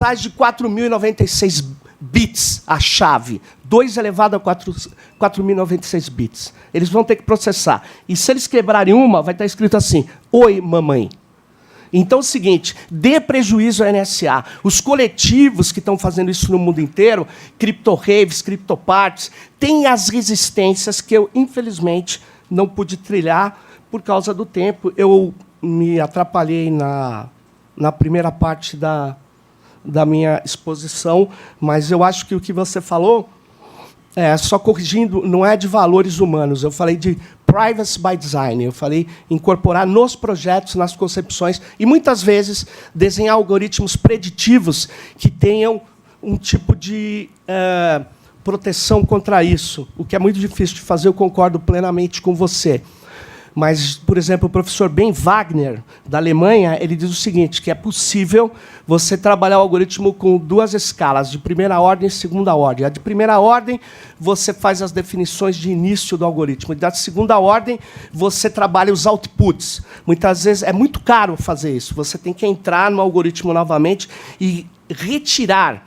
octais de 4.096 bits a chave. 2 elevado a 4.096 bits. Eles vão ter que processar. E se eles quebrarem uma, vai estar escrito assim: Oi, mamãe. Então é o seguinte, dê prejuízo à NSA. Os coletivos que estão fazendo isso no mundo inteiro, CryptoRaves, CryptoParties, têm as resistências que eu, infelizmente, não pude trilhar por causa do tempo. Eu me atrapalhei na primeira parte da minha exposição, mas eu acho que o que você falou, só corrigindo, não é de valores humanos. Eu falei de privacy by design. Eu falei incorporar nos projetos, nas concepções, e, muitas vezes, desenhar algoritmos preditivos que tenham um tipo de proteção contra isso, o que é muito difícil de fazer, eu concordo plenamente com você. Mas, por exemplo, o professor Ben Wagner, da Alemanha, ele diz o seguinte, que é possível você trabalhar o algoritmo com 2 escalas, de primeira ordem e segunda ordem. A de primeira ordem, você faz as definições de início do algoritmo. E da segunda ordem, você trabalha os outputs. Muitas vezes é muito caro fazer isso. Você tem que entrar no algoritmo novamente e retirar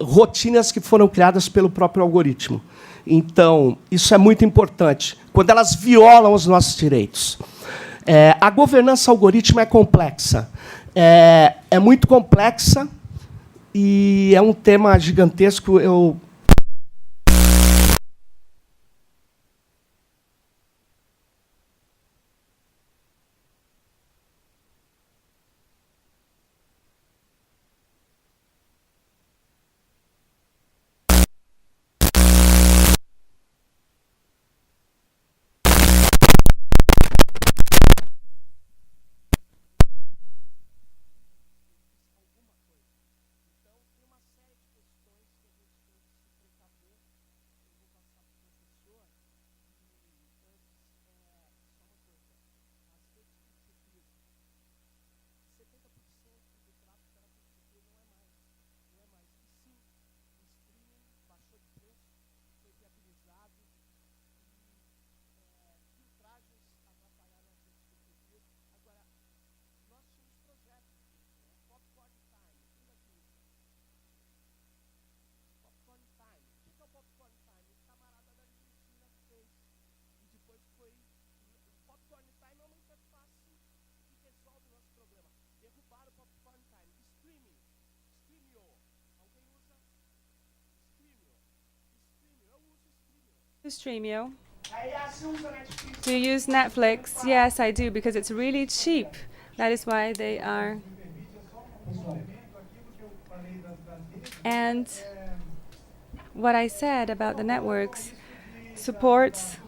rotinas que foram criadas pelo próprio algoritmo. Então, isso é muito importante, quando elas violam os nossos direitos. A governança algorítmica é complexa. É muito complexa e é um tema gigantesco. Streamio. Do you use Netflix? Yes, I do, because it's really cheap. That is why they are. And what I said about the networks supports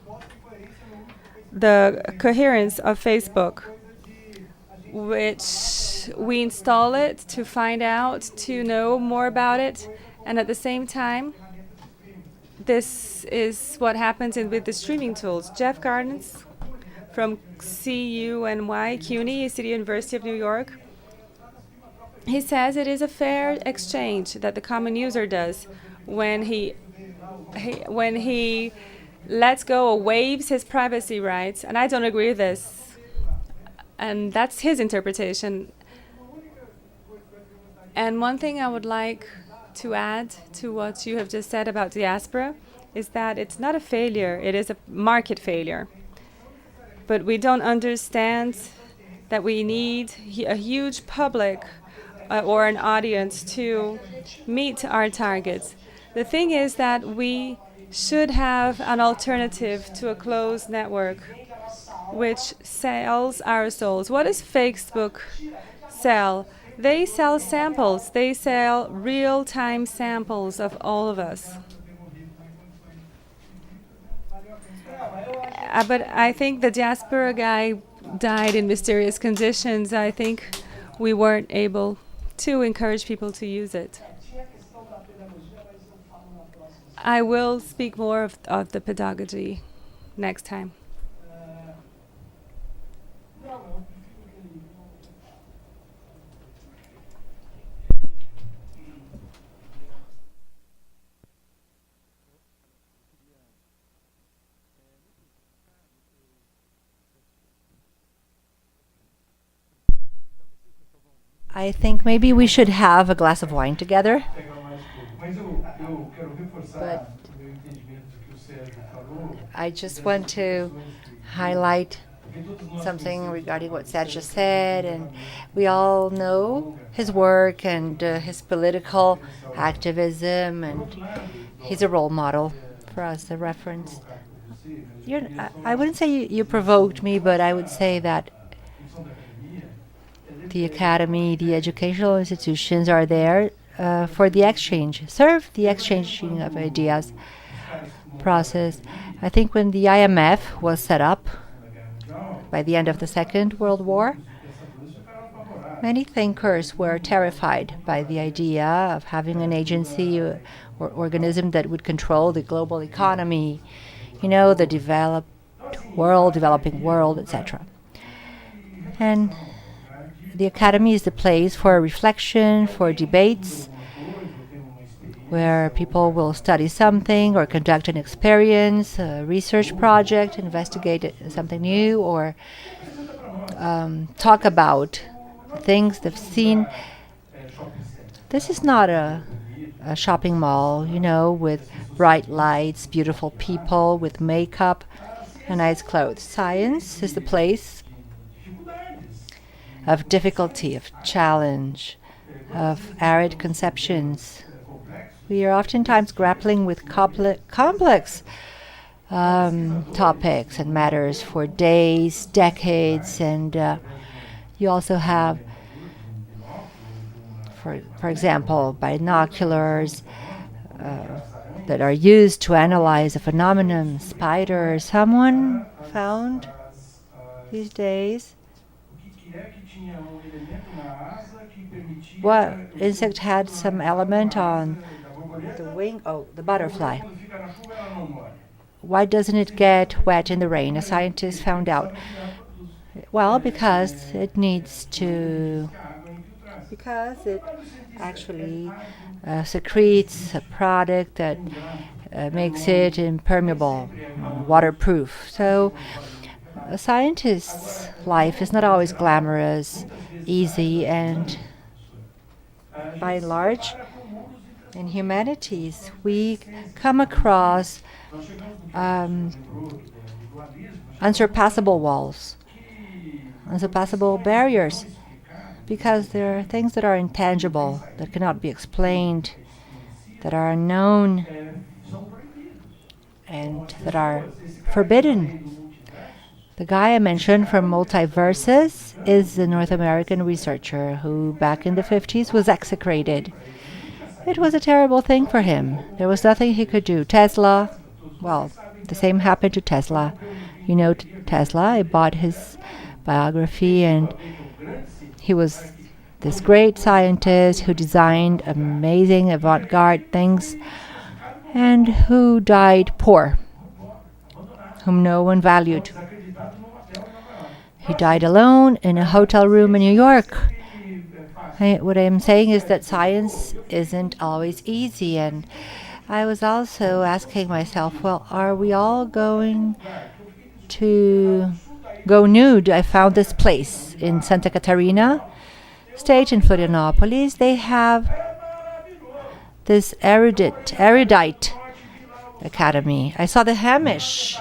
the coherence of Facebook, which we install it to find out, to know more about it, and at the same time, this is what happens with the streaming tools. Jeff Gardens from CUNY, City University of New York, he says it is a fair exchange that the common user does when he lets go or waives his privacy rights. And I don't agree with this. And that's his interpretation. And one thing I would like to add to what you have just said about diaspora is that it's not a failure, it is a market failure. But we don't understand that we need a huge public or an audience to meet our targets. The thing is that we should have an alternative to a closed network which sells our souls. What does Facebook sell? They sell samples. They sell real-time samples of all of us. But I think the diaspora guy died in mysterious conditions. I think we weren't able to encourage people to use it. I will speak more of the pedagogy next time. I think maybe we should have a glass of wine together. But I just want to highlight something regarding what Sergio said, and we all know his work and his political activism, and he's a role model for us, a reference. I wouldn't say you provoked me, but I would say that the academy, the educational institutions are there for the exchange, serve the exchanging of ideas process. I think when the IMF was set up by the end of the Second World War, many thinkers were terrified by the idea of having an agency or organism that would control the global economy, the developing world, etc. And the academy is the place for reflection, for debates, where people will study something or conduct an experience, a research project, investigate something new, or talk about things they've seen. This is not a shopping mall, with bright lights, beautiful people with makeup and nice clothes. Science is the place of difficulty, of challenge, of arid conceptions. We are oftentimes grappling with complex topics and matters for days, decades, and you also have, for example, binoculars that are used to analyze a phenomenon, spiders. Someone found these days what insect had some element on the wing. Oh, the butterfly. Why doesn't it get wet in the rain? A scientist found out. Well, because it actually secretes a product that makes it impermeable, waterproof. So a scientist's life is not always glamorous, easy, and by and large, in humanities, we come across unsurpassable walls, unsurpassable barriers, because there are things that are intangible, that cannot be explained, that are unknown, and that are forbidden. The guy I mentioned from Multiverses is a North American researcher who, back in the 50s, was execrated. It was a terrible thing for him. There was nothing he could do. Tesla, well, the same happened to Tesla. Tesla, I bought his biography, and he was this great scientist who designed amazing avant-garde things and who died poor, whom no one valued. He died alone in a hotel room in New York. What I am saying is that science isn't always easy, and I was also asking myself, well, are we all going to go nude? I found this place in Santa Catarina State in Florianopolis. They have this erudite academy. I saw the Hamish.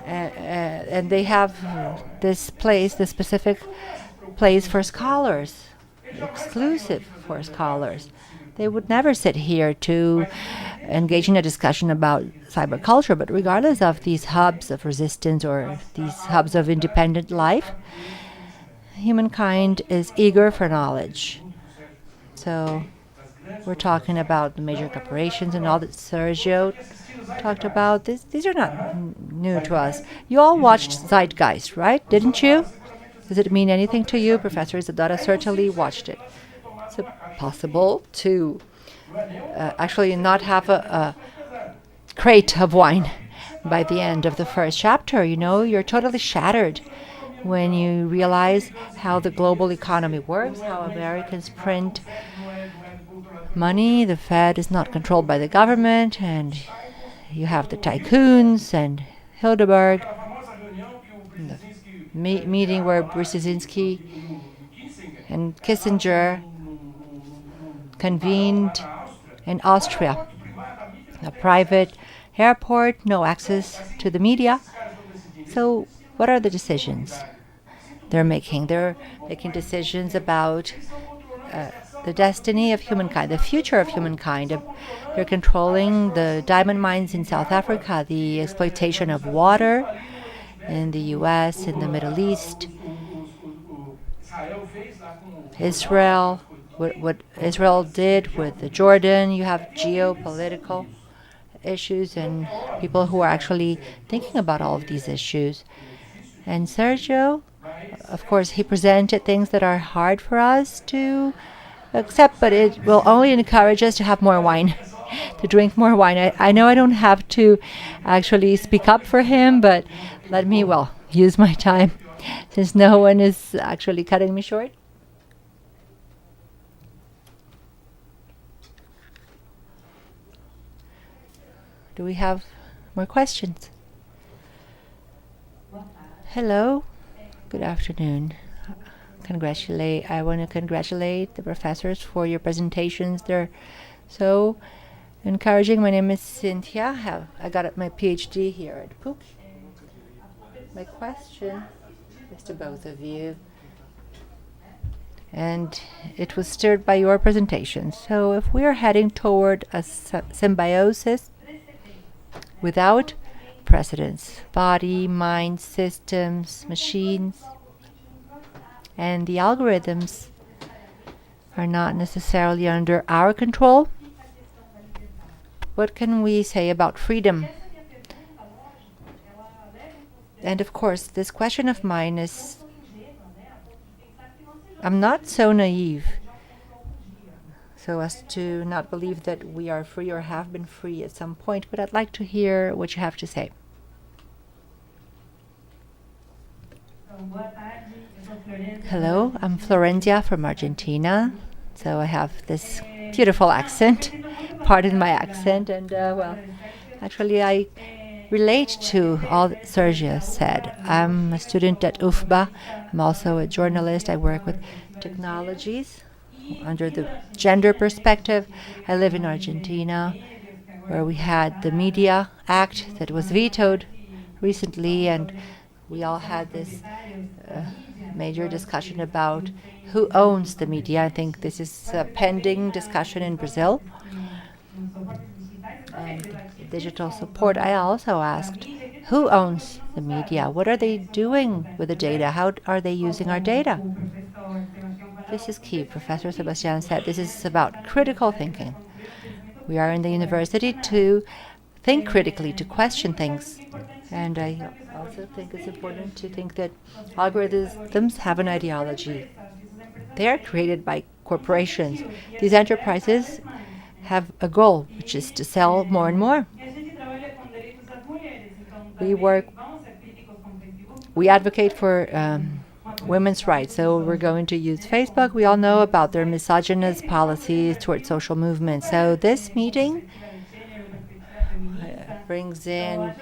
And they have this specific place for scholars, exclusive for scholars. They would never sit here to engage in a discussion about cyberculture, but regardless of these hubs of resistance or these hubs of independent life, humankind is eager for knowledge. So we're talking about the major corporations and all that Sergio talked about. These are not new to us. You all watched Zeitgeist, right? Didn't you? Does it mean anything to you? Professor Isadora certainly watched it. Is it possible to actually not have a crate of wine by the end of the first chapter? You're totally shattered when you realize how the global economy works, how Americans print money. The Fed is not controlled by the government, and you have the tycoons and Hildeberg, meeting where Brzezinski and Kissinger convened in Austria. A private airport, no access to the media. So what are the decisions they're making? They're making decisions about the destiny of humankind, the future of humankind. They're controlling the diamond mines in South Africa, the exploitation of water in the US, in the Middle East, Israel, what Israel did with the Jordan. You have geopolitical issues and people who are actually thinking about all of these issues. And Sergio, of course, he presented things that are hard for us to accept, but it will only encourage us to have more wine, to drink more wine. I know I don't have to actually speak up for him, but let me, use my time since no one is actually cutting me short. Do we have more questions? Hello. Good afternoon. I want to congratulate the professors for your presentations. They're so encouraging. My name is Cynthia. I got my PhD here at PUC. My question is to both of you, and it was stirred by your presentation. So if we are heading toward a symbiosis without precedents, body, mind, systems, machines, and the algorithms are not necessarily under our control, what can we say about freedom? And of course, this question of mine is, I'm not so naive so as to not believe that we are free or have been free at some point, but I'd like to hear what you have to say. Hello, I'm Florencia from Argentina. So I have this beautiful accent. Pardon my accent. And actually I relate to all that Sergio said. I'm a student at UFBA. I'm also a journalist. I work with technologies under the gender perspective. I live in Argentina, where we had the Media Act that was vetoed recently, and we all had this major discussion about who owns the media. I think this is a pending discussion in Brazil. And digital support, I also asked, who owns the media? What are they doing with the data? How are they using our data? This is key. Professor Sebastian said this is about critical thinking. We are in the university to think critically, to question things. And I also think it's important to think that algorithms have an ideology. They are created by corporations. These enterprises have a goal, which is to sell more and more. We advocate for women's rights, so we're going to use Facebook. We all know about their misogynist policies towards social movements. So this meeting brings in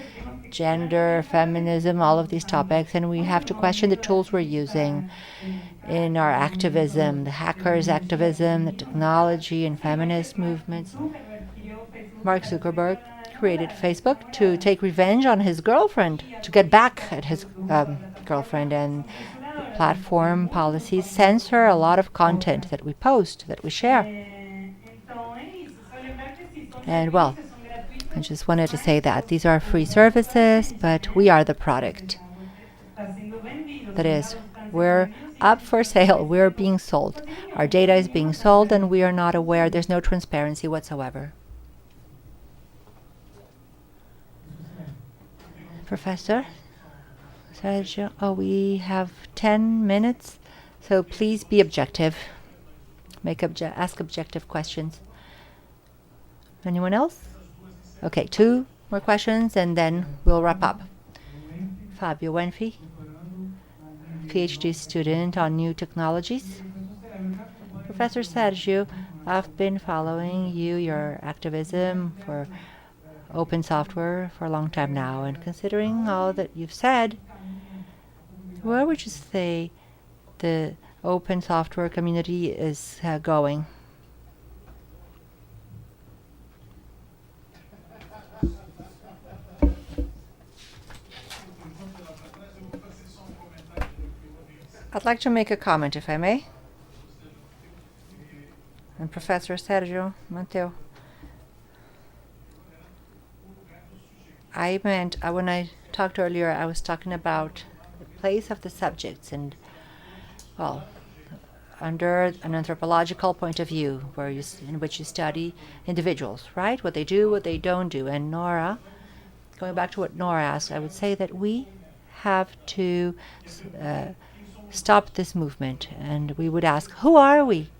gender, feminism, all of these topics, and we have to question the tools we're using in our activism, the hackers' activism, the technology and feminist movements. Mark Zuckerberg created Facebook to take revenge on his girlfriend, to get back at his girlfriend, and platform policies censor a lot of content that we post, that we share. And I just wanted to say that these are free services, but we are the product. That is, we're up for sale, we're being sold. Our data is being sold and we are not aware, there's no transparency whatsoever. Professor Sergio, we have 10 minutes, so please be objective. Ask objective questions. Anyone else? Okay, 2 more questions and then we'll wrap up. Fabio Wenfi, PhD student on new technologies. Professor Sergio, I've been following your activism for open software for a long time now, and considering all that you've said, Where would you say the open software community is going? I'd like to make a comment, if I may. And Professor Sergio Mateo. I meant, when I talked earlier, I was talking about the place of the subjects and, well, under an anthropological point of view, in which you study individuals, right? What they do, what they don't do. And Nora, going back to what Nora asked, I would say that we have to stop this movement. And we would ask, who are we?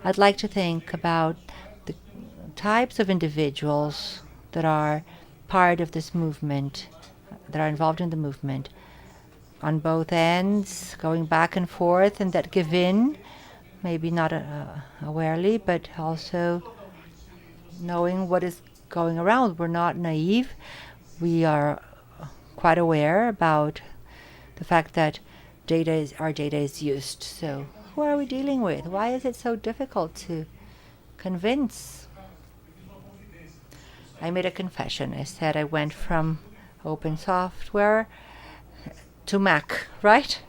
I'd like to think about the types of individuals that are part of this movement, that are involved in the movement, on both ends, going back and forth, and that give in, maybe not awarely, but also knowing what is going around. We're not naive. We are quite aware about the fact that our data is used. So who are we dealing with? Why is it so difficult to convince? I made a confession. I said I went from open software to Mac, right?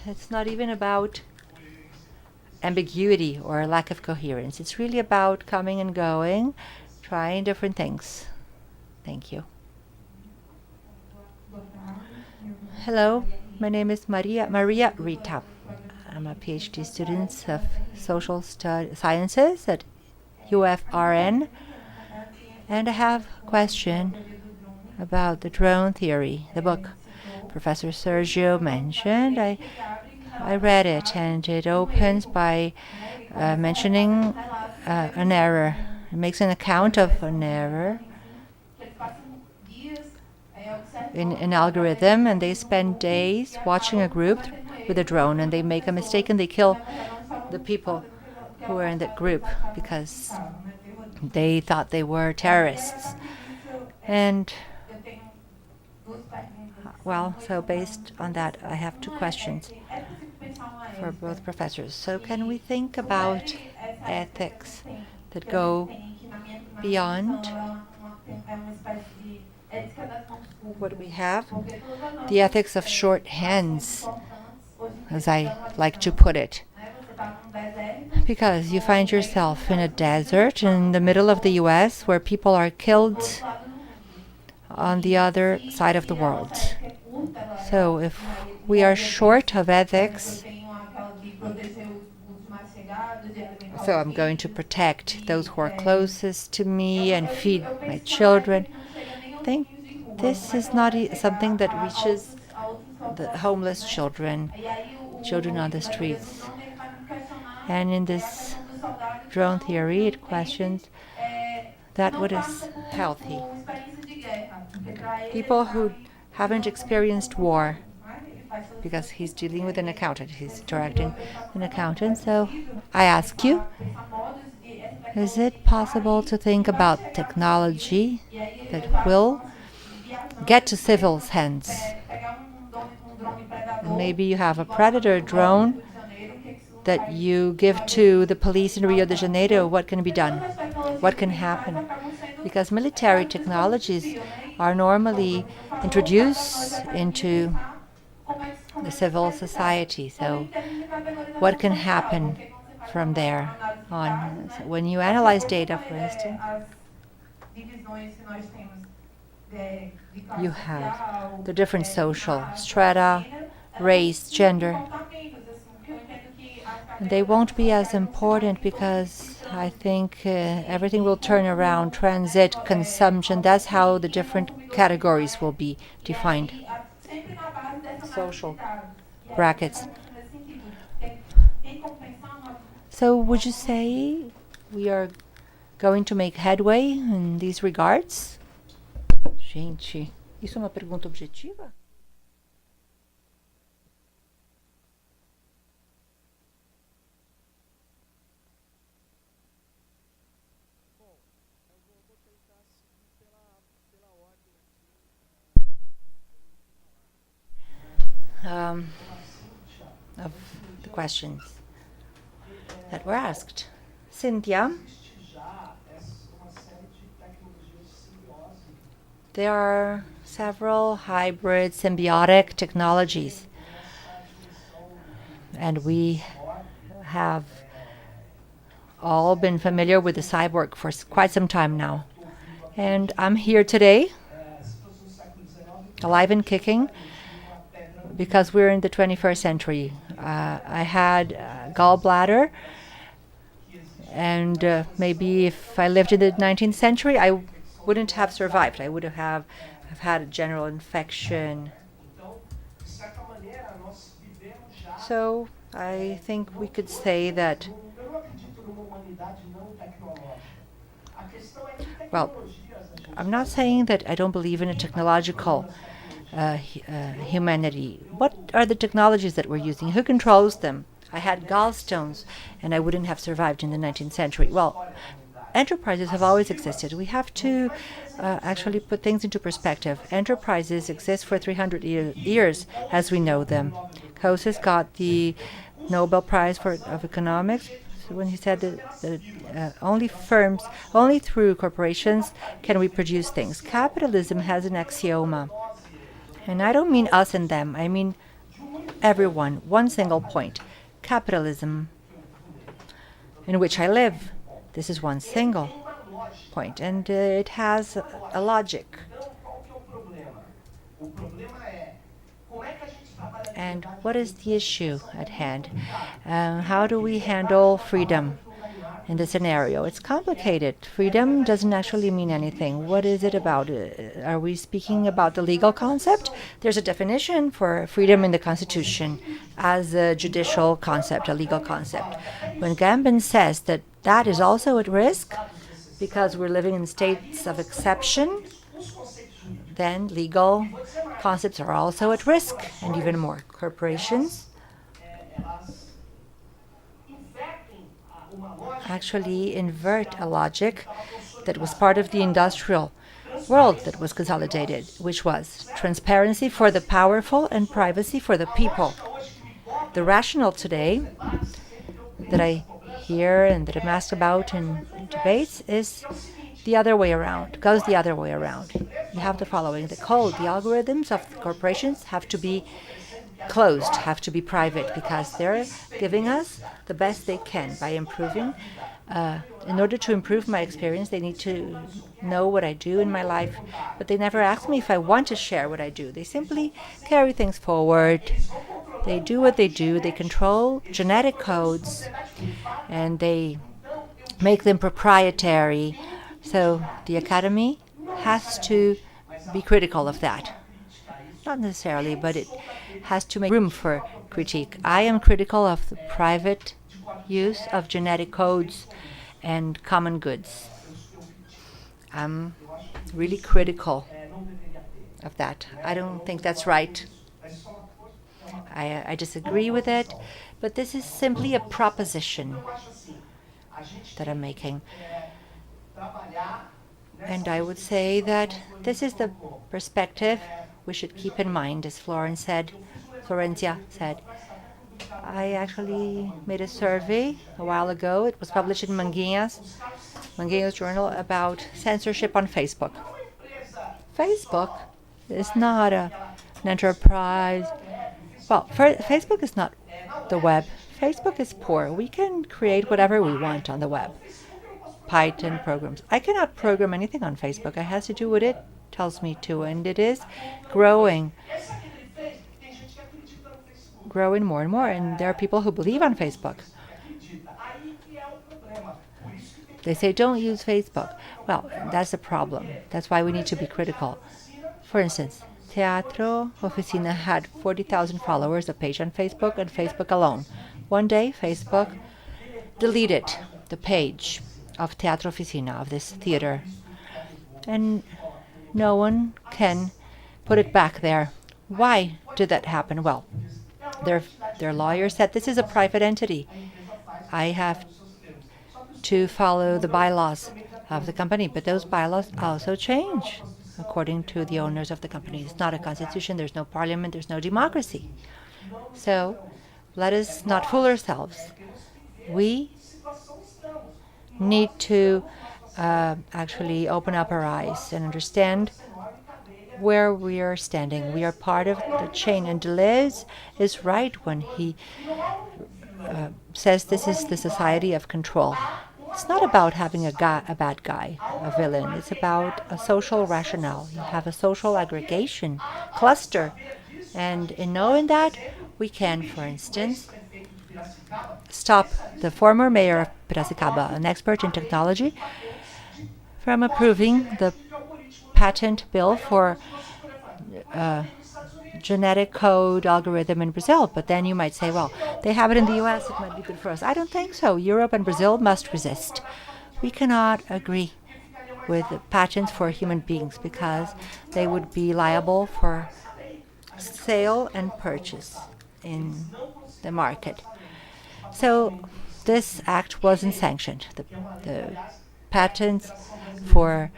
It's not even about ambiguity or lack of coherence. It's really about coming and going, trying different things. Thank you. Hello, my name is Maria Rita. I'm a PhD student of social sciences at UFRN, and I have a question about the drone theory, the book Professor Sergio mentioned. I read it, and it opens by mentioning an error. It makes an account of an error in an algorithm, and they spend days watching a group with a drone, and they make a mistake and they kill the people who were in that group because they thought they were terrorists. And well, so based on that, I have two questions for both professors. So can we think about ethics that go beyond what we have? The ethics of shorthands, as I like to put it. Because you find yourself in a desert in the middle of the US where people are killed on the other side of the world. So if we are short of ethics, so I'm going to protect those who are closest to me and feed my children. I think this is not something that reaches the homeless children on the streets. And in this drone theory, it questions that what is healthy. People who haven't experienced war, because he's dealing with an accountant, he's interacting with an accountant. So I ask you, is it possible to think about technology that will get to civils' hands? And maybe you have a predator drone that you give to the police in Rio de Janeiro. What can be done? What can happen? Because military technologies are normally introduced into the civil society. So what can happen from there on? So when you analyze data, for instance, you have the different social strata, race, gender. And they won't be as important because I think everything will turn around transit, consumption. That's how the different categories will be defined. Social brackets. So would you say we are going to make headway in these regards? Gente, isso é uma pergunta objetiva? of the questions that were asked. Cynthia, there are several hybrid symbiotic technologies, and we have all been familiar with the cyborg for quite some time now. And I'm here today, alive and kicking, because we're in the 21st century. I had gallbladder, and maybe if I lived in the 19th century, I wouldn't have survived. I would have had a general infection. So I think we could say that, well, I'm not saying that I don't believe in a technological humanity. What are the technologies that we're using? Who controls them? I had gallstones, and I wouldn't have survived in the 19th century. Well, enterprises have always existed. We have to actually put things into perspective. Enterprises exist for 300 years as we know them. Coases got the Nobel Prize of Economics when he said that only through corporations can we produce things. Capitalism has an axioma. And I don't mean us and them. I mean everyone. One single point. Capitalism, in which I live. This is one single point, and it has a logic. And what is the issue at hand? How do we handle freedom in this scenario? It's complicated. Freedom doesn't actually mean anything. What is it about? Are we speaking about the legal concept? There's a definition for freedom in the Constitution as a judicial concept, a legal concept. When Gambin says that that is also at risk because we're living in states of exception, then legal concepts are also at risk, and even more. Corporations actually invert a logic that was part of the industrial world that was consolidated, which was transparency for the powerful and privacy for the people. The rationale today that I hear and that I'm asked about in debates is the other way around, goes the other way around. You have the following: the code, the algorithms of the corporations have to be closed, have to be private, because they're giving us the best they can by improving. In order to improve my experience, they need to know what I do in my life, but they never ask me if I want to share what I do. They simply carry things forward. They do what they do. They control genetic codes, and they make them proprietary. So the academy has to be critical of that. Not necessarily, but it has to make room for critique. I am critical of the private use of genetic codes and common goods. I'm really critical of that. I don't think that's right. I disagree with it, but this is simply a proposition that I'm making. And I would say that this is the perspective we should keep in mind, as Florencia said. I actually made a survey a while ago. It was published in Manguinhos journal about censorship on Facebook. Facebook is not an enterprise. Well, Facebook is not the web. Facebook is poor. We can create whatever we want on the web. Python programs. I cannot program anything on Facebook. I have to do what it tells me to, and it is growing more and more, and there are people who believe on Facebook. They say don't use Facebook. Well, that's the problem. That's why we need to be critical. For instance, Teatro Oficina had 40,000 followers, a page on Facebook, and Facebook alone. One day, Facebook deleted the page of Teatro Oficina, of this theater, and no one can put it back there. Why did that happen? Well, their lawyer said this is a private entity. I have to follow the bylaws of the company, but those bylaws also change according to the owners of the company. It's not a constitution, there's no parliament, there's no democracy. So let us not fool ourselves. We need to actually open up our eyes and understand where we are standing. We are part of the chain, and Deleuze is right when he says this is the society of control. It's not about having a bad guy, a villain. It's about a social rationale. You have a social aggregation, cluster. And in knowing that, we can, for instance, stop the former mayor of Piracicaba, an expert in technology, from approving the patent bill for genetic code algorithm in Brazil. But then you might say, well, they have it in the US, it might be good for us. I don't think so. Europe and Brazil must resist. We cannot agree with patents for human beings because they would be liable for sale and purchase in the market. So this act wasn't sanctioned. The patents for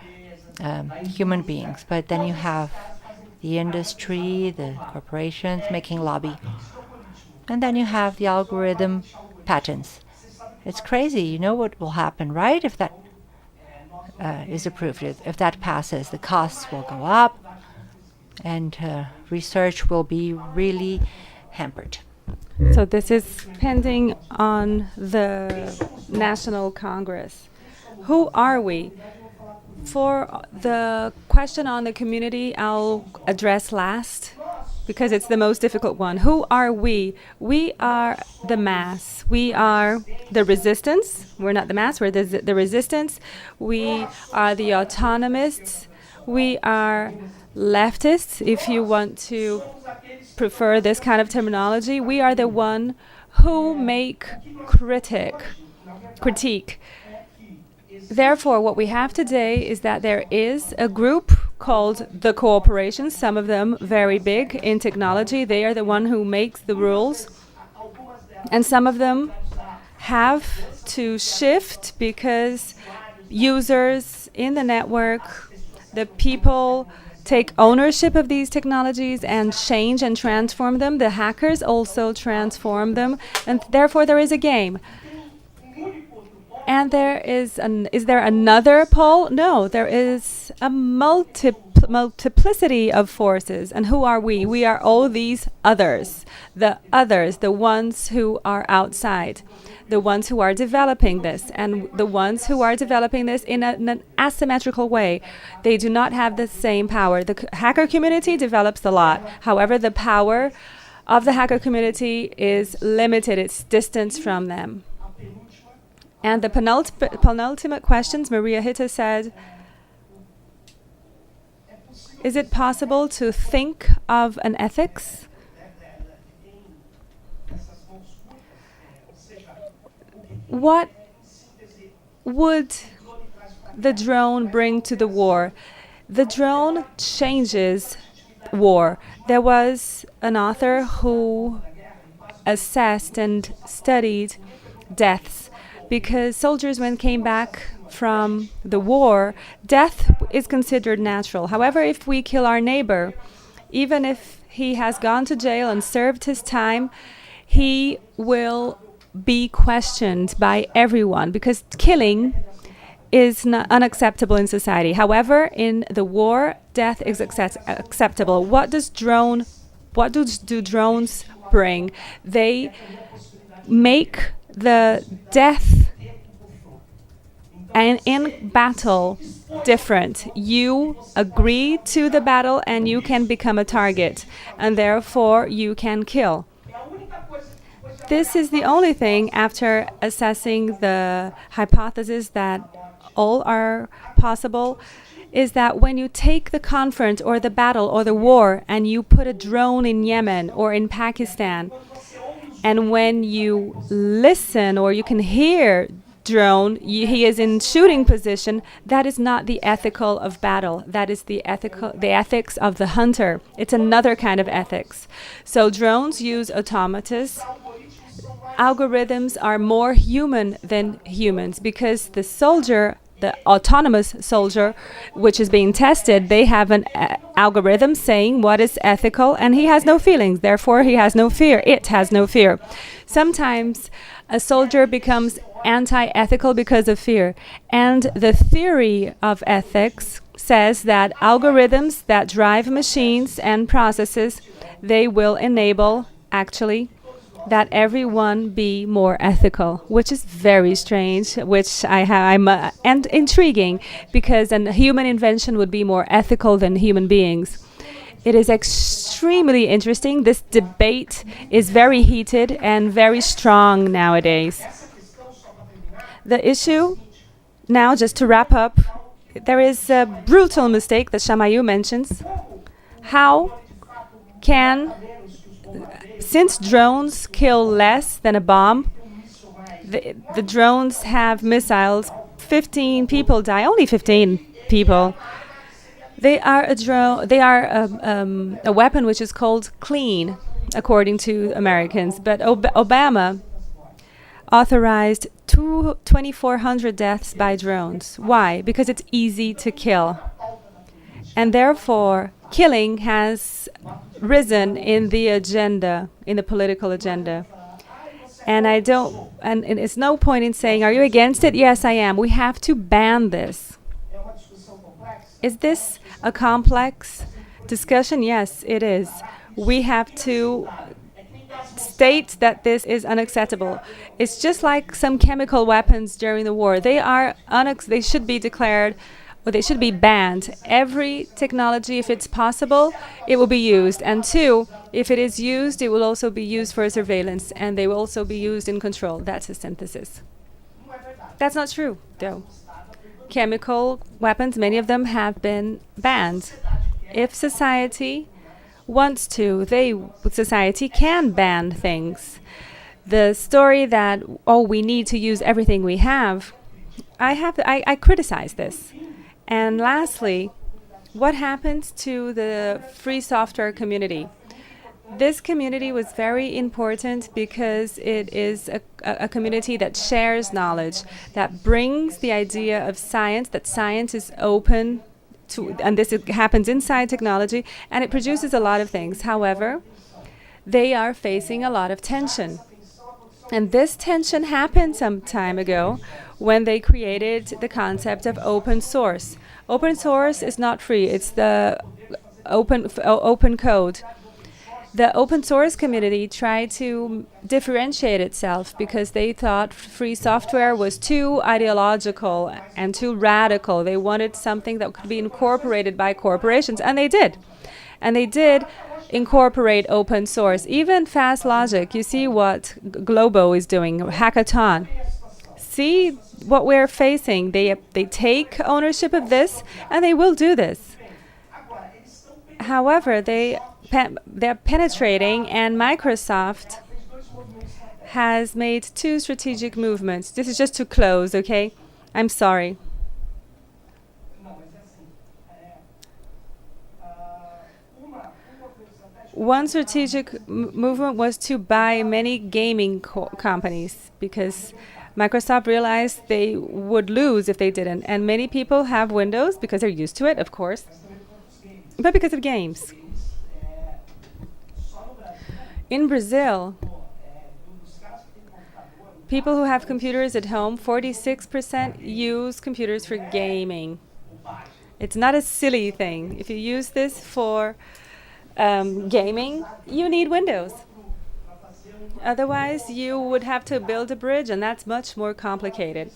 human beings. But then you have the industry, the corporations making lobby. And then you have the algorithm patents. It's crazy. You know what will happen, right? If that is approved, if that passes, the costs will go up and research will be really hampered. So this is pending on the National Congress. Who are we? For the question on the community, I'll address last because it's the most difficult one. Who are we? We are the mass. We are the resistance. We're not the mass, we're the resistance. We are the autonomists. We are leftists, if you want to prefer this kind of terminology. We are the one who make critique. Therefore, what we have today is that there is a group called the corporations, some of them very big in technology. They are the one who makes the rules. And some of them have to shift because users in the network, the people take ownership of these technologies and change and transform them. The hackers also transform them. And therefore, there is a game. And is there another pole? No, there is a multiplicity of forces. And who are we? We are all these others, the ones who are outside, the ones who are developing this, and the ones who are developing this in an asymmetrical way. They do not have the same power. The hacker community develops a lot. However, the power of the hacker community is limited. It's distance from them. And the penultimate questions, Maria Hitta said, is it possible to think of an ethics? What would the drone bring to the war? The drone changes war. There was an author who assessed and studied deaths. Because soldiers, when came back from the war, death is considered natural. However, if we kill our neighbor, even if he has gone to jail and served his time, he will be questioned by everyone because killing is not unacceptable in society. However, in the war, death is acceptable. What do drones bring? They make the death and in battle different. You agree to the battle and you can become a target, and therefore you can kill. This is the only thing, after assessing the hypothesis that all are possible, is that when you take the confront or the battle or the war and you put a drone in Yemen or in Pakistan, and when you listen or you can hear drone, he is in shooting position, that is not the ethical of battle. That is the ethics of the hunter. It's another kind of ethics. So drones use automatas. Algorithms are more human than humans because the soldier the autonomous soldier, which is being tested, they have an algorithm saying what is ethical, and he has no feelings. Therefore, he has no fear. It has no fear. Sometimes a soldier becomes anti-ethical because of fear. And the theory of ethics says that algorithms that drive machines and processes, they will enable, actually, that everyone be more ethical, which is very strange, which and intriguing, because a human invention would be more ethical than human beings. It is extremely interesting. This debate is very heated and very strong nowadays. The issue, now just to wrap up, there is a brutal mistake that Chamayu mentions. How can, since drones kill less than a bomb, the drones have missiles, 15 people die, only 15 people. They are a weapon which is called clean, according to Americans. But Obama authorized 2,400 deaths by drones. Why? Because it's easy to kill. And therefore, killing has risen in the agenda, in the political agenda. And it's no point in saying, are you against it? Yes, I am. We have to ban this. Is this a complex discussion? Yes, it is. We have to state that this is unacceptable. It's just like some chemical weapons during the war. They should be declared, or they should be banned. Every technology, if it's possible, it will be used. And two, if it is used, it will also be used for surveillance, and they will also be used in control. That's a synthesis. That's not true, though. Chemical weapons, many of them have been banned. If society wants to, society can ban things. The story that, we need to use everything we have, I criticize this. And lastly, what happens to the free software community? This community was very important because it is a community that shares knowledge, that brings the idea of science, that science is open to, and happens inside technology, and it produces a lot of things. However, they are facing a lot of tension. And this tension happened some time ago when they created the concept of open source. Open source is not free, it's the open code. The open source community tried to differentiate itself because they thought free software was too ideological and too radical. They wanted something that could be incorporated by corporations, and they did. And they did incorporate open source. Even Fast Logic, you see what Globo is doing, Hackathon. See what we're facing. They take ownership of this, and they will do this. However, they're penetrating, and Microsoft has made two strategic movements. This is just to close, okay? I'm sorry. One strategic movement was to buy many gaming companies because Microsoft realized they would lose if they didn't. And many people have Windows because they're used to it, of course, but because of games. In Brazil, people who have computers at home, 46% use computers for gaming. It's not a silly thing. If you use this for gaming, you need Windows. Otherwise, you would have to build a bridge, and that's much more complicated.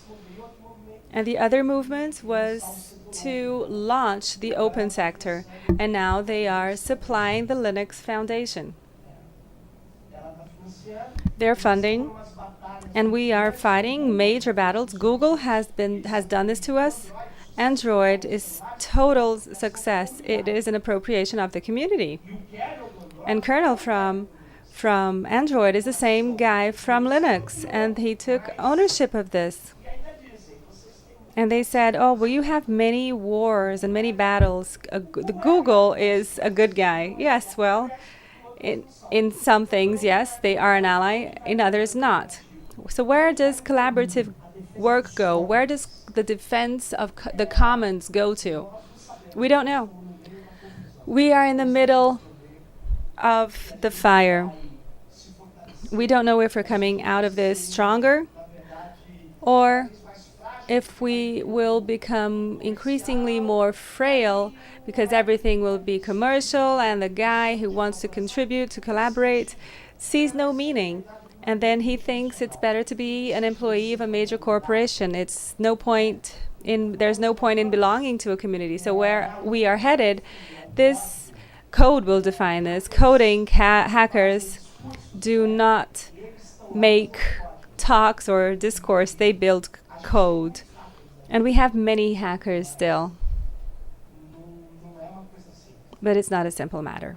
And the other movement was to launch the open sector, and now they are supplying the Linux Foundation. They're funding, and we are fighting major battles. Google has done this to us. Android is total success. It is an appropriation of the community. And kernel from Android is the same guy from Linux, and he took ownership of this. And they said, you have many wars and many battles. The Google is a good guy. Yes, well, in some things, yes, they are an ally. In others, not. So where does collaborative work go? Where does the defense of the commons go to? We don't know. We are in the middle of the fire. We don't know if we're coming out of this stronger or if we will become increasingly more frail because everything will be commercial and the guy who wants to contribute, to collaborate, sees no meaning. And then he thinks it's better to be an employee of a major corporation. There's no point in belonging to a community. So where we are headed, this code will define this. Coding hackers do not make talks or discourse, they build code. And we have many hackers still. But it's not a simple matter.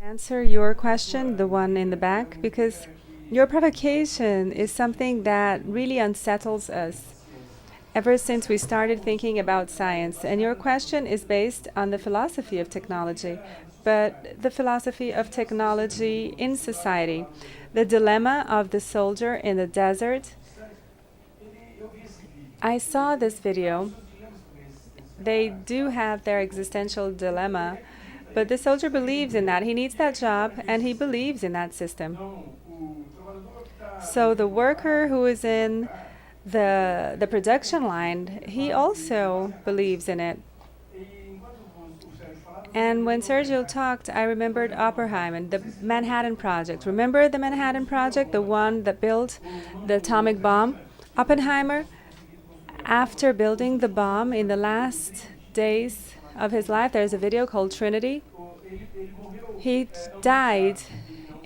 Answer your question, the one in the back, because your provocation is something that really unsettles us ever since we started thinking about science. And your question is based on the philosophy of technology, but the philosophy of technology in society. The dilemma of the soldier in the desert. I saw this video. They do have their existential dilemma, but the soldier believes in that. He needs that job, and he believes in that system. So the worker who is in the production line, he also believes in it. And when Sergio talked, I remembered Oppenheimer and the Manhattan Project. Remember the Manhattan Project, the one that built the atomic bomb? Oppenheimer, after building the bomb in the last days of his life, there's a video called Trinity. He died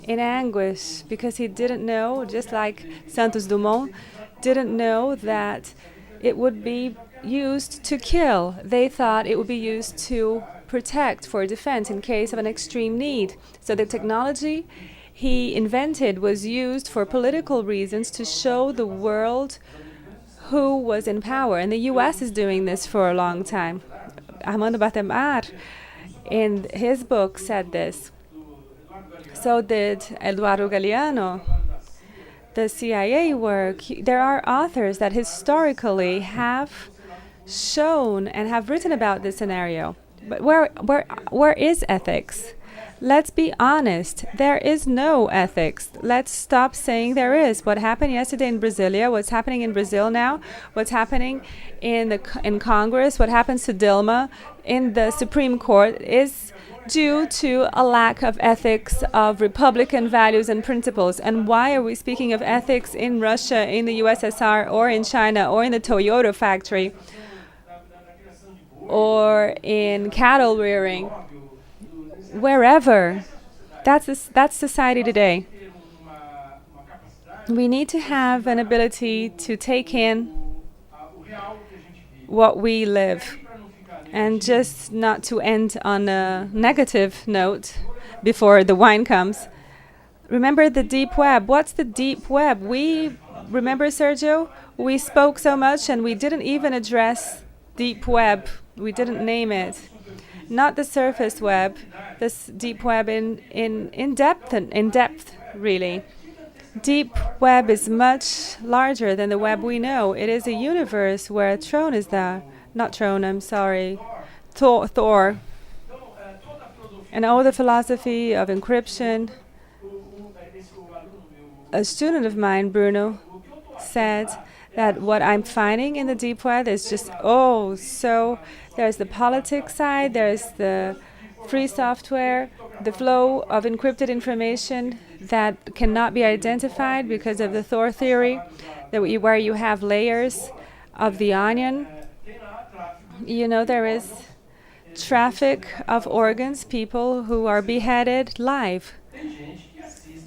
in anguish because he didn't know, just like Santos Dumont, didn't know that it would be used to kill. They thought it would be used to protect, for defense in case of an extreme need. So the technology he invented was used for political reasons to show the world who was in power. And the US is doing this for a long time. Armando Batemar, in his book, said this. So did Eduardo Galeano. The CIA work, there are authors that historically have shown and have written about this scenario. But where is ethics? Let's be honest. There is no ethics. Let's stop saying there is. What happened yesterday in Brasilia, what's happening in Brazil now, what's happening in Congress, what happens to Dilma in the Supreme Court is due to a lack of ethics, of Republican values and principles. And why are we speaking of ethics in Russia, in the USSR, or in China, or in the Toyota factory, or in cattle rearing? Wherever. That's society today. We need to have an ability to take in what we live, and just not to end on a negative note before the wine comes. Remember the deep web. What's the deep web? We remember, Sergio, we spoke so much and we didn't even address deep web. We didn't name it. Not the surface web, this deep web in depth, really. Deep web is much larger than the web we know. It is a universe where Throne is there. Not Throne, I'm sorry. Thor. And all the philosophy of encryption. A student of mine, Bruno, said that what I'm finding in the deep web is just, so there's the politics side, there's the free software, the flow of encrypted information that cannot be identified because of the Thor theory, where you have layers of the onion. You know, there is traffic of organs, people who are beheaded live.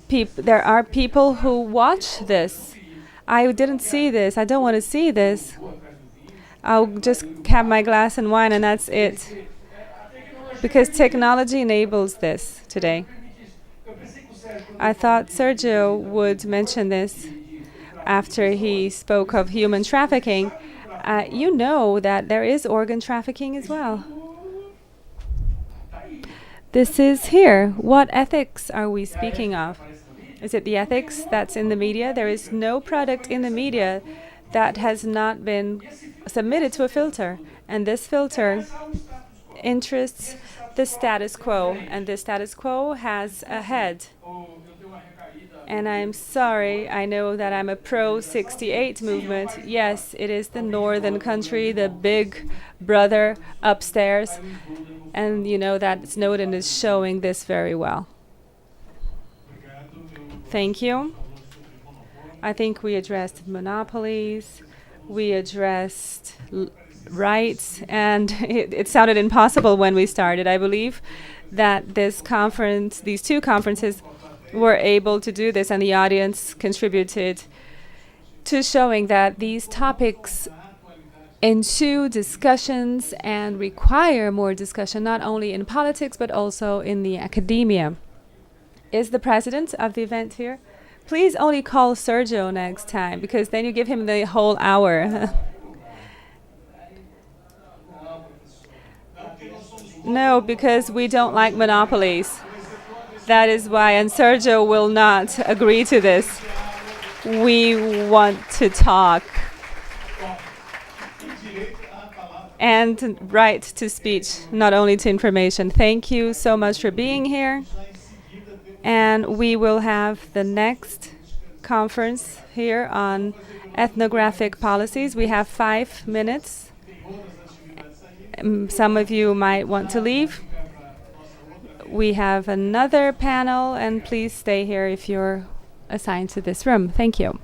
There are people who watch this. I didn't see this. I don't want to see this. I'll just have my glass and wine and that's it. Because technology enables this today. I thought Sergio would mention this after he spoke of human trafficking. You know that there is organ trafficking as well. This is here. What ethics are we speaking of? Is it the ethics that's in the media? There is no product in the media that has not been submitted to a filter. And this filter interests the status quo. And the status quo has a head. And I'm sorry, I know that I'm a pro-68 movement. Yes, it is the northern country, the big brother upstairs. And you know that Snowden is showing this very well. Thank you. I think we addressed monopolies, we addressed rights, and it sounded impossible when we started. I believe that this conference, these two conferences, were able to do this, and the audience contributed to showing that these topics ensue discussions and require more discussion, not only in politics, but also in the academia. Is the president of the event here? Please only call Sergio next time, because then you give him the whole hour. No, because we don't like monopolies. That is why, and Sergio will not agree to this. We want to talk. And right to speech, not only to information. Thank you so much for being here. And we will have the next conference here on ethnographic policies. We have 5 minutes. Some of you might want to leave. We have another panel, and please stay here if you're assigned to this room. Thank you.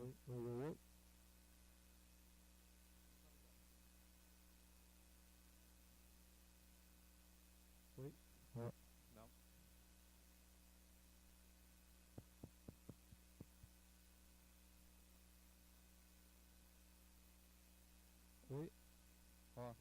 Oi. Oi. Não. Oi. Ó.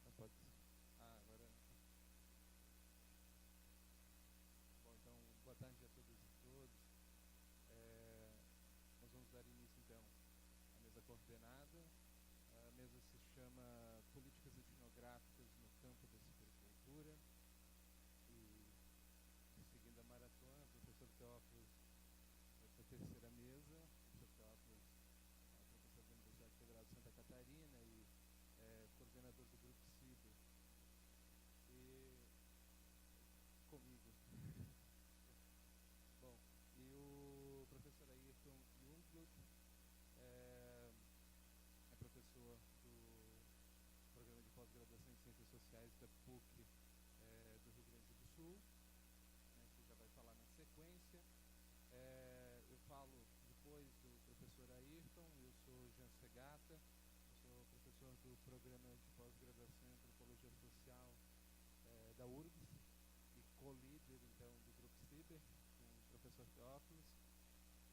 Ah, beleza. Com licença. Não pode. Agora. Bom, então, boa tarde a todas e todos. Nós vamos dar início, então, à mesa coordenada. A mesa se chama Políticas Etnográficas no Campo da Citricultura. E, seguindo a maratona, o professor Teófilos vai para a terceira mesa. O professor Teófilos é professor da Universidade Federal de Santa Catarina e coordenador do grupo CIBER. E comigo. Bom, e o professor Ayrton Jungblut é professor do Programa de Pós-Graduação em Ciências Sociais da PUC do Rio Grande do Sul, que já vai falar na sequência. Eu falo depois do professor Ayrton. Eu sou Jean Segata, sou professor do Programa de Pós-Graduação em Antropologia Social da URGS e co-líder, então, do grupo CIBER, com o professor Teófilos.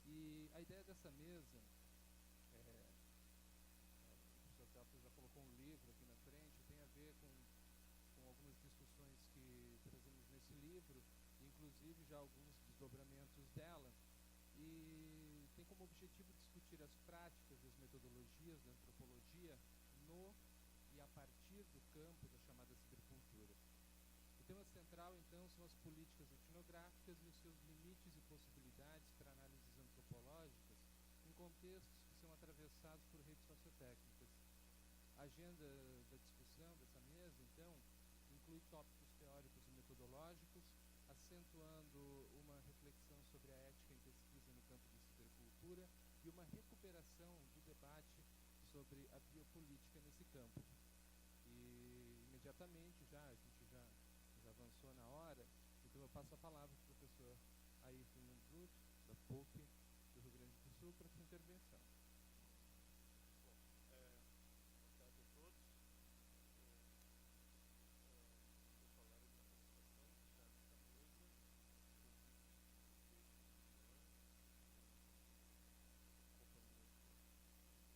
E a ideia dessa mesa, o professor Teófilos já colocou um livro aqui na frente, tem a ver com algumas discussões que trazemos nesse livro, inclusive já alguns desdobramentos dela, e tem como objetivo discutir as práticas, as metodologias da antropologia no e a partir do campo da chamada cibercultura. O tema central, então, são as políticas etnográficas e os seus limites e possibilidades para análises antropológicas em contextos que são atravessados por redes sociotécnicas. A agenda da discussão dessa mesa, então, inclui tópicos teóricos e metodológicos, acentuando uma reflexão sobre a ética em pesquisa no campo da cibercultura e uma recuperação do debate sobre a biopolítica nesse campo. E, imediatamente, a gente já avançou na hora, então eu passo a palavra para o professor Ayrton Jungblut, da PUC do Rio Grande do Sul, para a sua intervenção. Bom, boa tarde a todos. Vou falar de uma apresentação já nessa mesa,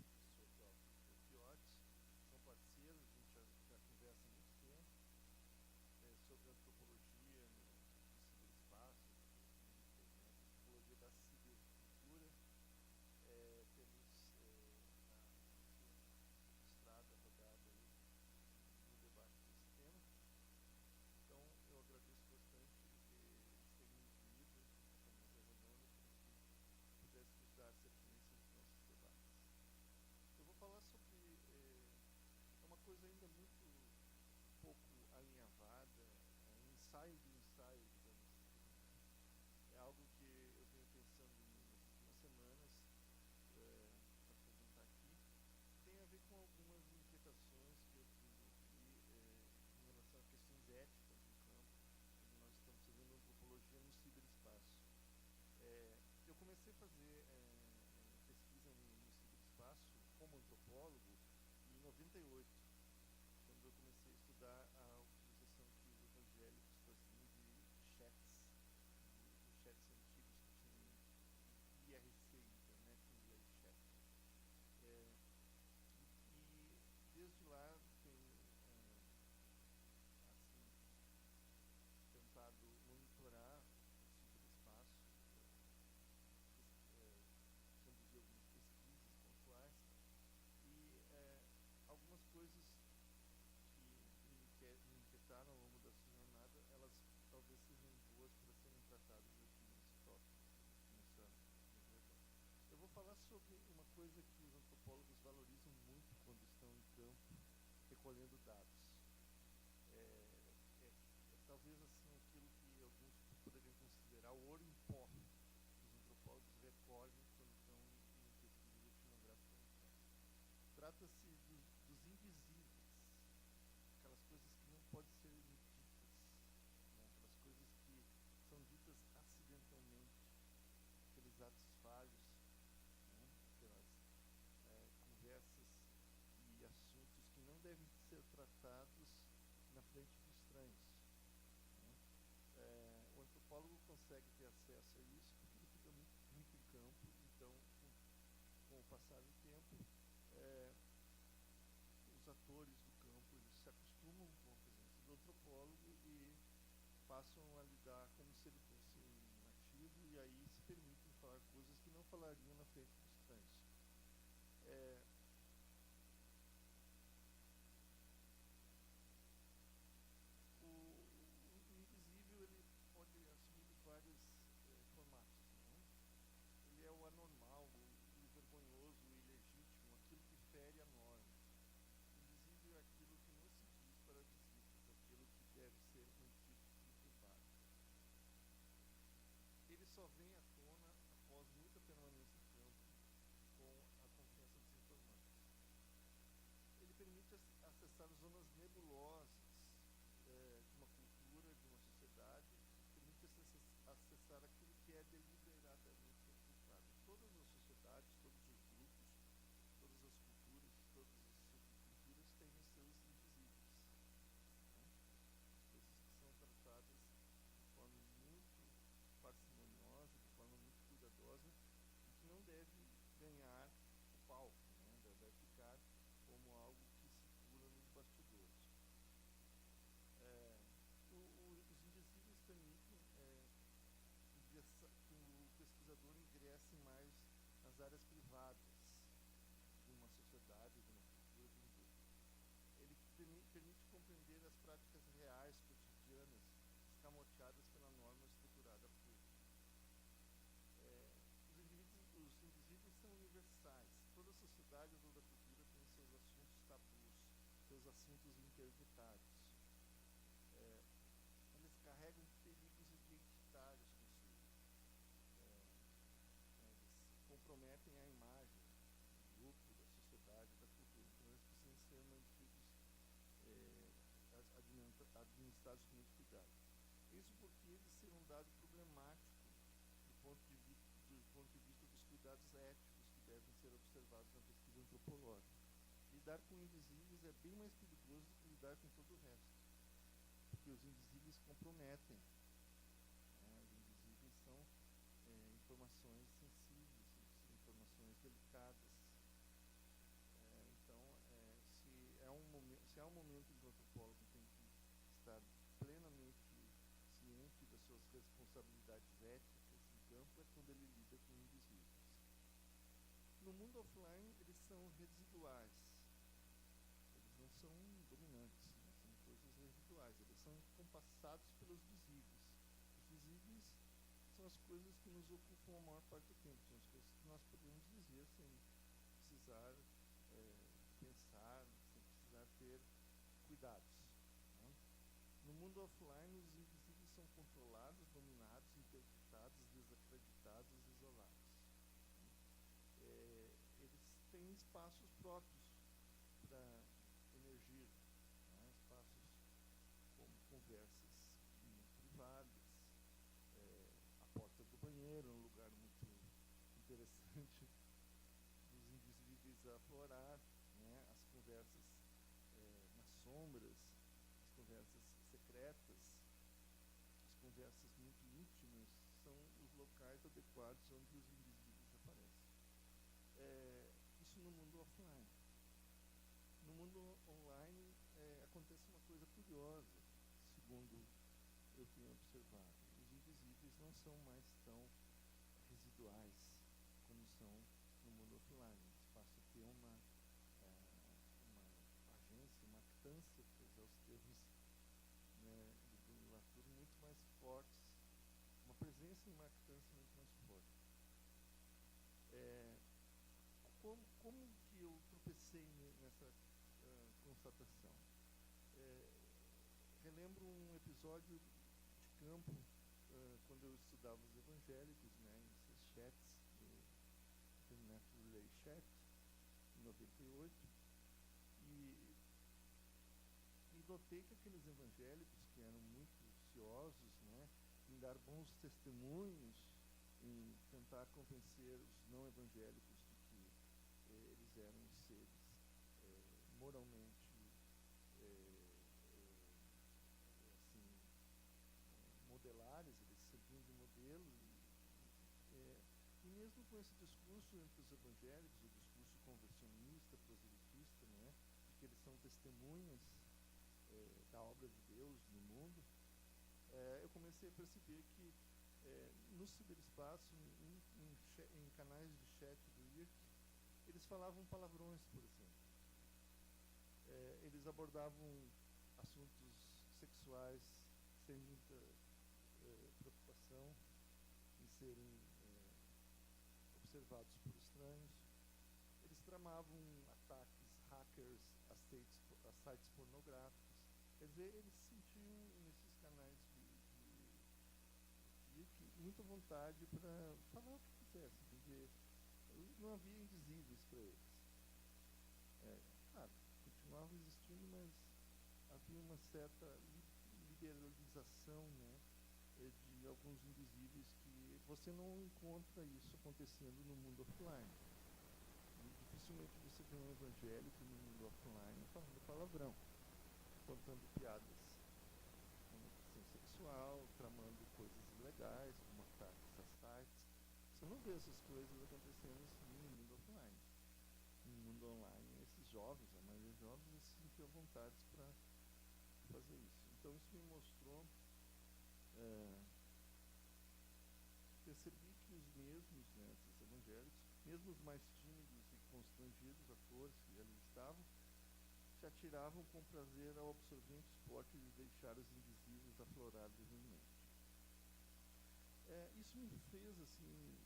companhia do professor Teófilos, são parceiros, a gente já conversa há muito tempo sobre antropologia no ciberespaço, na internet, antropologia da cibercultura. 78, quando eu comecei a estudar a utilização que os evangélicos faziam de chats, de chats antigos que tinham IRC, Internet Relay Chat. E desde lá tenho assim, tentado monitorar o ciberespaço, conduzir algumas pesquisas pontuais e algumas coisas que me inquietaram ao longo dessa jornada, elas talvez sejam boas para serem tratadas aqui nesse tópico, nesse debate. Eu vou falar sobre uma coisa que os antropólogos valorizam muito quando estão em campo recolhendo dados. Talvez assim aquilo que alguns poderiam considerar o ouro em pó que os antropólogos recolhem quando estão em pesquisas etnográficas. Trata-se dos invisíveis, aquelas coisas que não podem ser ditas, né? Aquelas coisas que são ditas acidentalmente, aqueles atos falhos, né? Aquelas conversas e assuntos que não devem ser tratados na frente de estranhos. O antropólogo consegue ter acesso a isso porque ele fica muito em campo, então, com o passar do tempo, os atores do campo eles se acostumam com a presença do antropólogo e passam a lidar como se ele fosse um nativo e aí se permitem falar coisas que não falariam na frente dos estranhos. O invisível ele pode assumir vários formatos, né? Ele é o anormal, o vergonhoso, o ilegítimo, aquilo que fere a norma. O invisível é aquilo que não se diz para visitas, aquilo que deve ser mantido em privado. Ele só vem à tona após muita permanência em campo com a confiança dos informantes. Ele permite acessar zonas nebulosas de uma cultura, de uma sociedade, permite acessar aquilo que é deliberadamente ocultado. Todas as sociedades, todos os grupos, todas as culturas, todas as subculturas têm os seus invisíveis, né? As coisas que são tratadas de forma muito parcimoniosa, de forma muito cuidadosa e que não deve ganhar o palco, né? Deve ficar como algo que circula nos bastidores. Os invisíveis permitem que o pesquisador ingresse mais nas áreas privadas de uma sociedade, de uma cultura, de um grupo. Ele permite compreender as práticas reais, cotidianas, escamoteadas pela norma estruturada pública. Os invisíveis são universais. Toda sociedade ou toda cultura tem seus assuntos tabus, seus assuntos interditados. Eles carregam perigos identitários consigo. Eles comprometem a imagem do grupo, da sociedade, da cultura. Então eles precisam ser mantidos, administrados com muito cuidado. Isso porque eles serão um dado problemático do ponto de vista dos cuidados éticos que devem ser observados na pesquisa antropológica. Lidar com invisíveis é bem mais perigoso do que lidar com todo o resto, porque os invisíveis comprometem. Os invisíveis são informações sensíveis, informações delicadas. Então, se há um momento em que o antropólogo tem que estar plenamente ciente das suas responsabilidades éticas em campo, é quando ele lida com invisíveis. No mundo offline, eles são residuais. Eles não são dominantes, né? São coisas residuais. Eles são compassados pelos visíveis. Os visíveis são as coisas que nos ocupam a maior parte do tempo. São as coisas que nós podemos dizer sem precisar pensar, sem precisar ter cuidados, né? No mundo offline, os invisíveis são controlados, dominados, interditados, desacreditados, isolados. Eles têm espaços próprios para emergir, né? Espaços como conversas privadas, a porta do banheiro, um lugar muito interessante dos invisíveis a aflorar, né? As conversas sombras, as conversas secretas, as conversas muito íntimas, são os locais adequados onde os invisíveis aparecem. Isso no mundo offline. No mundo online acontece uma coisa curiosa, segundo eu tenho observado. Os invisíveis não são mais tão residuais como são no mundo offline. Eles passam a ter uma agência, uma actância, para usar os termos, né, do Bruno Latour, muito mais fortes, uma presença e uma actância muito mais forte. Como que eu tropecei nessa constatação? Relembro um episódio de campo quando eu estudava os evangélicos, né, esses chats, Internet Relay Chat, em 98, e notei que aqueles evangélicos que eram muito ciosos, né, em dar bons testemunhos, em tentar convencer os não evangélicos de que eles eram seres moralmente assim, modelares, eles serviam de modelo, e mesmo com esse discurso entre os evangélicos, o discurso conversionista, proselitista, né, de que eles são testemunhas da obra de Deus no mundo, eu comecei a perceber que no ciberespaço, em canais de chat do IRC, eles falavam palavrões, por exemplo. Eles abordavam assuntos sexuais sem muita preocupação em serem observados por estranhos. Eles tramavam ataques hackers a sites pornográficos. Quer dizer, eles sentiam nesses canais de muita vontade para falar o que quisessem, porque não havia indizíveis para eles. Claro, continuavam existindo, mas havia uma certa liberalização, né, de alguns indizíveis que você não encontra isso acontecendo no mundo offline. E dificilmente você vê um evangélico no mundo offline falando palavrão, contando piadas com questão sexual, tramando coisas ilegais, como ataques a sites. Você não vê essas coisas acontecendo assim no mundo offline. No mundo online, esses jovens, a maioria dos jovens, eles se sentiam à vontade para fazer isso. Então isso me mostrou, percebi que os mesmos, né, esses evangélicos, mesmo os mais tímidos e constrangidos atores que ali estavam, se atiravam com prazer ao absorvente esporte de deixar os invisíveis aflorar livremente. Isso me fez, assim,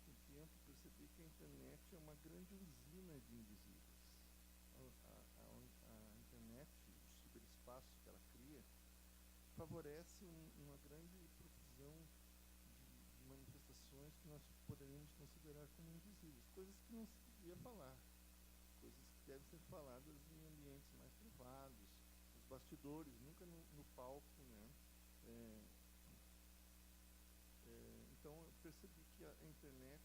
com o tempo, perceber que a internet é uma grande usina de invisíveis. A internet, o ciberespaço que ela cria, favorece uma grande profusão de manifestações que nós poderíamos considerar como invisíveis, coisas que não se devia falar, coisas que devem ser faladas em ambientes mais privados, nos bastidores, nunca no palco, né? Então eu percebi que a internet